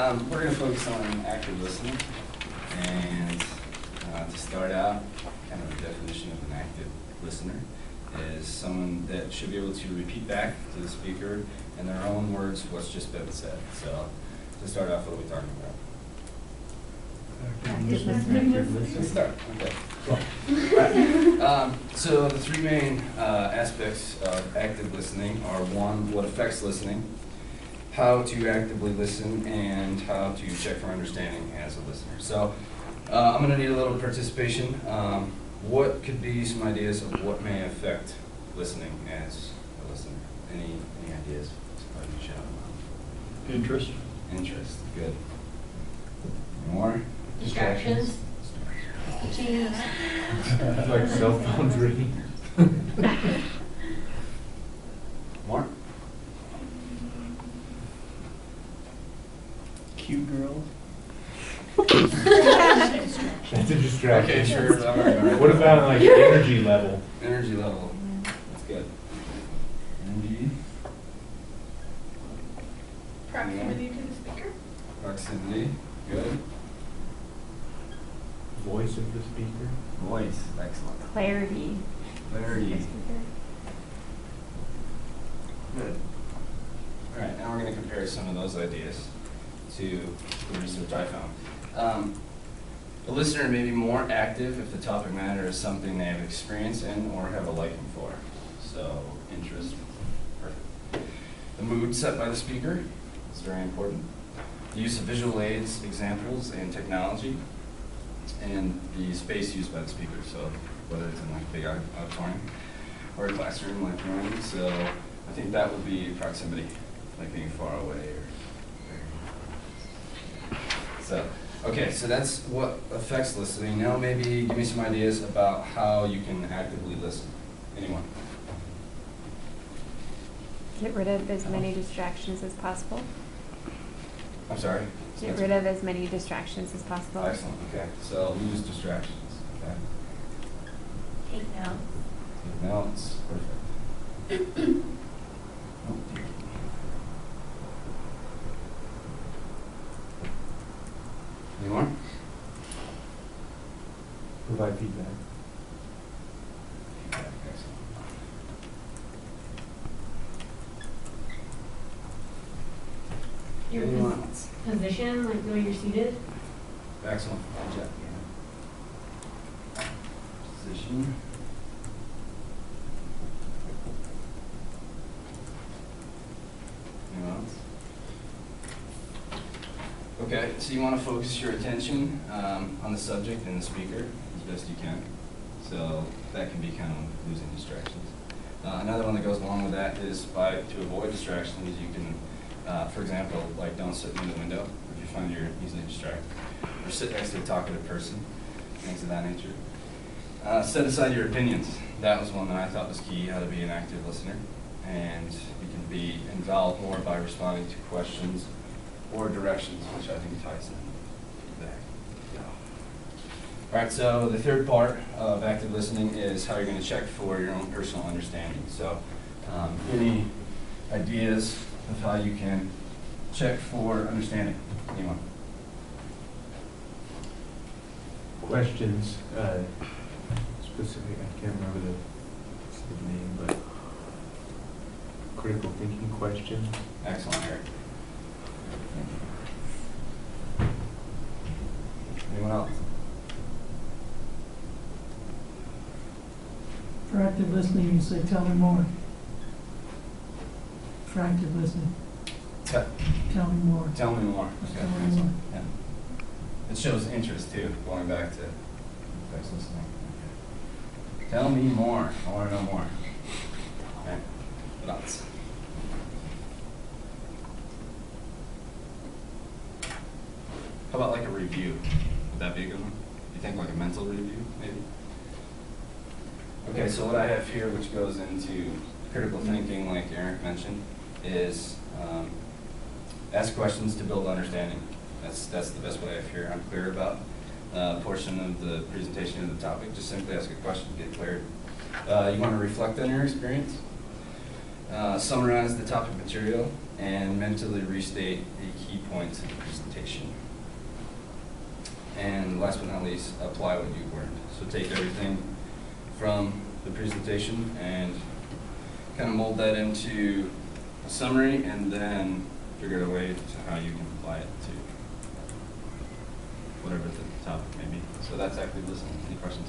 We're going to focus on active listening, and to start out, kind of a definition of an active listener is someone that should be able to repeat back to the speaker in their own words what's just been said. So, to start off, what are we talking about? Let's start. Okay. Cool. All right. So the three main aspects of active listening are: one, what affects listening; how to actively listen; and how to check for understanding as a listener. So I'm going to need a little participation. What could be some ideas of what may affect listening as a listener? Any ideas? Interest. Interest. Good. More? Distractions. Cheese. Like cell phones ringing. More? Cute girls. That's a distraction. Okay, sure. All right. What about like energy level? Energy level. That's good. Energy. Proximity to the speaker. Proximity. Good. Voice of the speaker. Voice. Excellent. Clarity. Clarity. Good. All right, now we're going to compare some of those ideas to the research I found. A listener may be more active if the topic matter is something they have experience in or have a liking for. So, interest. Perfect. The mood set by the speaker is very important. The use of visual aids, examples, and technology, and the space used by the speaker. So, whether it's in like a big auditorium or a classroom like mine. So, I think that would be proximity, like being far away or. So, okay, so that's what affects listening. Now maybe give me some ideas about how you can actively listen. Anyone? Get rid of as many distractions as possible. I'm sorry? Get rid of as many distractions as possible. Excellent, okay. So lose distractions, okay. Take notes. Take notes, perfect. Any more? Provide feedback. Feedback, excellent. Your Anyone else? position, like where you're seated. Excellent. Good job. Position. Anyone else? Okay, so you want to focus your attention on the subject and the speaker as best you can. So that can be kind of losing distractions. Another one that goes along with that is to avoid distractions, you can, for example, like don't sit near the window if you find you're easily distracted, or sit next to a talkative person, things of that nature. Set aside your opinions. That was one that I thought was key, how to be an active listener. And you can be involved more by responding to questions or directions, which I think ties in feedback. All right, so the third part of active listening is how you're going to check for your own personal understanding. So any ideas of how you can check for understanding? Anyone? Questions, specific, I can't remember the name, but critical thinking questions. Excellent, Eric. Anyone else? For active listening, you say, tell me more. For active listening, tell me more. Tell me more. Okay, Tell me excellent. more. Yeah. It shows interest too, going back to text listening. Tell me more. I want to know more. Okay. What else? How about like a review? Would that be a good one? You think like a mental review, maybe? Okay, so what I have here, which goes into critical thinking, like Eric mentioned, is ask questions to build understanding. That's the best way I feel I'm clear about a portion of the presentation of the topic. Just simply ask a question, get clarity. You want to reflect on your experience, summarize the topic material, and mentally restate the key points of the presentation. And last but not least, apply what you've learned. So take everything from the presentation and kind of mold that into a summary, and then figure out a way to how you can apply it to whatever the topic may be. So that's active listening. Any questions?